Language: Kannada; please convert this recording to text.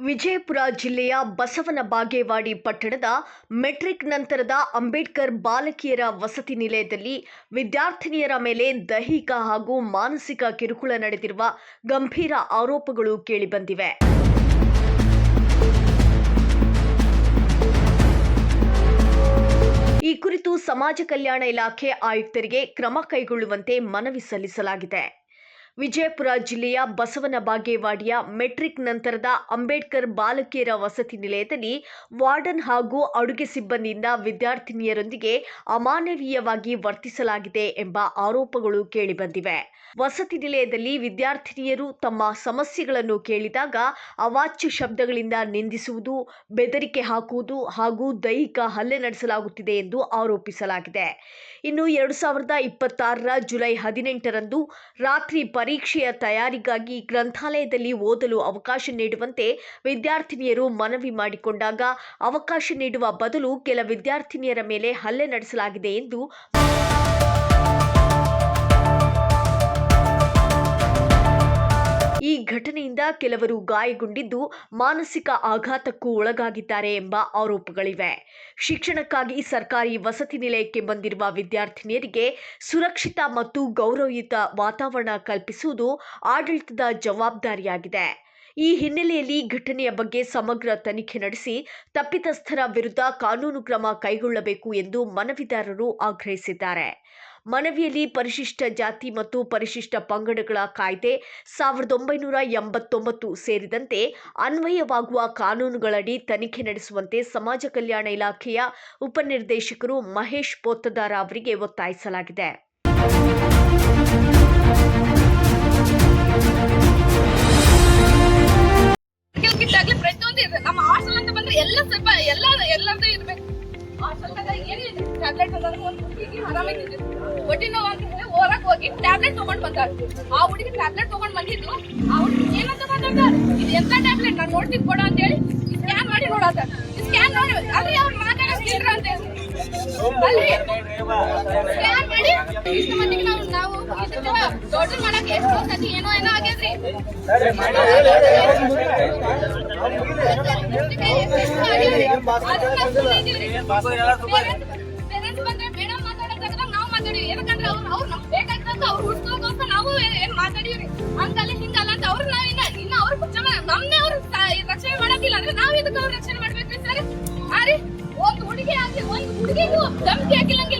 ವಿಜಯಪುರ ಜಿಲ್ಲೆಯ ಬಸವನ ಬಾಗೇವಾಡಿ ಪಟ್ಟಣದ ಮೆಟ್ರಿಕ್ ನಂತರದ ಅಂಬೇಡ್ಕರ್ ಬಾಲಕಿಯರ ವಸತಿ ನಿಲಯದಲ್ಲಿ ವಿದ್ಯಾರ್ಥಿನಿಯರ ಮೇಲೆ ದೈಹಿಕ ಹಾಗೂ ಮಾನಸಿಕ ಕಿರುಕುಳ ನಡೆದಿರುವ ಗಂಭೀರ ಆರೋಪಗಳು ಕೇಳಿಬಂದಿವೆ. ಈ ಕುರಿತು ಸಮಾಜ ಕಲ್ಯಾಣ ಇಲಾಖೆ ಆಯುಕ್ತರಿಗೆ ಕ್ರಮ ಕೈಗೊಳ್ಳುವಂತೆ ಮನವಿ ಸಲ್ಲಿಸಲಾಗಿದೆ. ವಿಜಯಪುರ ಜಿಲ್ಲೆಯ ಬಸವನ ಬಾಗೇವಾಡಿಯ ಮೆಟ್ರಿಕ್ ನಂತರದ ಅಂಬೇಡ್ಕರ್ ಬಾಲಕಿಯರ ವಸತಿ ನಿಲಯದಲ್ಲಿ ವಾರ್ಡನ್ ಹಾಗೂ ಅಡುಗೆ ಸಿಬ್ಬಂದಿಯಿಂದ ವಿದ್ಯಾರ್ಥಿನಿಯರೊಂದಿಗೆ ಅಮಾನವೀಯವಾಗಿ ವರ್ತಿಸಲಾಗಿದೆ ಎಂಬ ಆರೋಪಗಳು ಕೇಳಿಬಂದಿವೆ. ವಸತಿ ನಿಲಯದಲ್ಲಿ ವಿದ್ಯಾರ್ಥಿನಿಯರು ತಮ್ಮ ಸಮಸ್ಯೆಗಳನ್ನು ಕೇಳಿದಾಗ ಅವಾಚ್ಯ ಶಬ್ದಗಳಿಂದ ನಿಂದಿಸುವುದು, ಬೆದರಿಕೆ ಹಾಕುವುದು ಹಾಗೂ ದೈಹಿಕ ಹಲ್ಲೆ ನಡೆಸಲಾಗುತ್ತಿದೆ ಎಂದು ಆರೋಪಿಸಲಾಗಿದೆ. ಇನ್ನು 2026ರ ಜುಲೈ 18ರಂದು ರಾತ್ರಿ ಪರೀಕ್ಷೆಯ ತಯಾರಿಗಾಗಿ ಗ್ರಂಥಾಲಯದಲ್ಲಿ ಓದಲು ಅವಕಾಶ ನೀಡುವಂತೆ ವಿದ್ಯಾರ್ಥಿನಿಯರು ಮನವಿ ಮಾಡಿಕೊಂಡಾಗ ಅವಕಾಶ ನೀಡುವ ಬದಲು ಕೆಲ ವಿದ್ಯಾರ್ಥಿನಿಯರ ಮೇಲೆ ಹಲ್ಲೆ ನಡೆಸಲಾಗಿದೆ ಎಂದು ಈ ಘಟನೆಯಿಂದ ಕೆಲವರು ಗಾಯಗೊಂಡಿದ್ದು ಮಾನಸಿಕ ಆಘಾತಕ್ಕೂ ಒಳಗಾಗಿದ್ದಾರೆ ಎಂಬ ಆರೋಪಗಳಿವೆ. ಶಿಕ್ಷಣಕ್ಕಾಗಿ ಸರ್ಕಾರಿ ವಸತಿ ನಿಲಯಕ್ಕೆ ಬಂದಿರುವ ವಿದ್ಯಾರ್ಥಿನಿಯರಿಗೆ ಸುರಕ್ಷಿತ ಮತ್ತು ಗೌರವಯುತ ವಾತಾವರಣ ಕಲ್ಪಿಸುವುದು ಆಡಳಿತದ ಜವಾಬ್ದಾರಿಯಾಗಿದೆ. ಈ ಹಿನ್ನೆಲೆಯಲ್ಲಿ ಘಟನೆಯ ಬಗ್ಗೆ ಸಮಗ್ರ ತನಿಖೆ ನಡೆಸಿ ತಪ್ಪಿತಸ್ಥರ ವಿರುದ್ಧ ಕಾನೂನು ಕ್ರಮ ಕೈಗೊಳ್ಳಬೇಕು ಎಂದು ಮನವಿದಾರರು ಆಗ್ರಹಿಸಿದ್ದಾರೆ. ಮನವಿಯಲ್ಲಿ ಪರಿಶಿಷ್ಟ ಜಾತಿ ಮತ್ತು ಪರಿಶಿಷ್ಟ ಪಂಗಡಗಳ ಕಾಯ್ದೆ 1989 ಸೇರಿದಂತೆ ಅನ್ವಯವಾಗುವ ಕಾನೂನುಗಳಡಿ ತನಿಖೆ ನಡೆಸುವಂತೆ ಸಮಾಜ ಕಲ್ಯಾಣ ಇಲಾಖೆಯ ಉಪನಿರ್ದೇಶಕರು ಮಹೇಶ್ ಪೋತ್ತದಾರ ಅವರಿಗೆ ಒತ್ತಾಯಿಸಲಾಗಿದೆ. ನಮ್ಮ ಹಾಸ್ಟೆಲ್ ಅಂತ ಬಂದ್ರೆ ಎಲ್ಲ ಸ್ವಲ್ಪ ಎಲ್ಲರದ್ದು ಇರ್ಬೇಕು. ಹೊಟ್ಟೆ ನೋವು ಅಂತ ಹೊರಗೆ ಹೋಗಿ ಟ್ಯಾಬ್ಲೆಟ್ ತಗೊಂಡ್ ಬಂದಾರ. ಆ ಹುಡುಗಿ ಟ್ಯಾಬ್ಲೆಟ್ ತಗೊಂಡ್ ಬಂದಿದ್ದು ಆ ಹುಡುಗಿ ಏನಂತ ಮಾತಾಡ್ತಾರ, ಇದು ಎಂತ ಟ್ಯಾಬ್ಲೆಟ್ ನಾನು ನೋಡ್ತಿದ್ ಕೊಡ ಅಂತ ಹೇಳಿ ಸ್ಕ್ಯಾನ್ ಮಾಡಿ ನೋಡಾತ. ಸ್ಕ್ಯಾನ್ ನೋಡಿ ಅಲ್ರಿ ಅವ್ರು ಮಾತಾಡೋದಿಲ್ರ ಅಂತ ಅಲ್ರಿ ಸ್ಕ್ಯಾನ್ ಮಾಡಿ ಇಷ್ಟು ಮಂದಿಗೆ ನಾವು ಟೋಟಲ್ ಮಾಡಕ್ ಎಷ್ಟು ಸತಿ ಏನೋ ಆಗೇದ್ರಿ. ಪೇರೆಂಟ್ಸ್ ಬಂದ್ರೆ ಮೇಡಮ್ ಮಾತಾಡೋದಾಗ ನಾವು ಮಾತಾಡಿವಿ. ಯಾಕಂದ್ರೆ ಅವ್ರು ನಮ್ಗೆ ಬೇಕಾಗಿರೋದು ಅವ್ರು ಹುಡ್ಕೋಗೋಸ್ಕರ ನಾವು ಏನ್ ಮಾತಾಡಿವ್ರಿ. ಹಂಗಲ್ಲ ಹಿಂಗಲ್ಲ ಅಂತ ಅವ್ರು ನಾವ್ ಇನ್ನ ಅವ್ರ ನಮ್ನೇ ಅವ್ರು ರಕ್ಷಣೆ ಮಾಡಕ್ಕಿಲ್ಲ ಅಂದ್ರೆ ನಾವ್ ಇದಕ್ಕೆ ಅವ್ರ ರಕ್ಷಣೆ ಮಾಡ್ಬೇಕ್ರಿ ಸರ್. ಒಂದು ಹುಡುಗಿ ಆಗಿ ಒಂದು ಹುಡುಗಿಗೂ ಧಮಕಿ ಹಾಕಿಲ್ಲಂಗೆ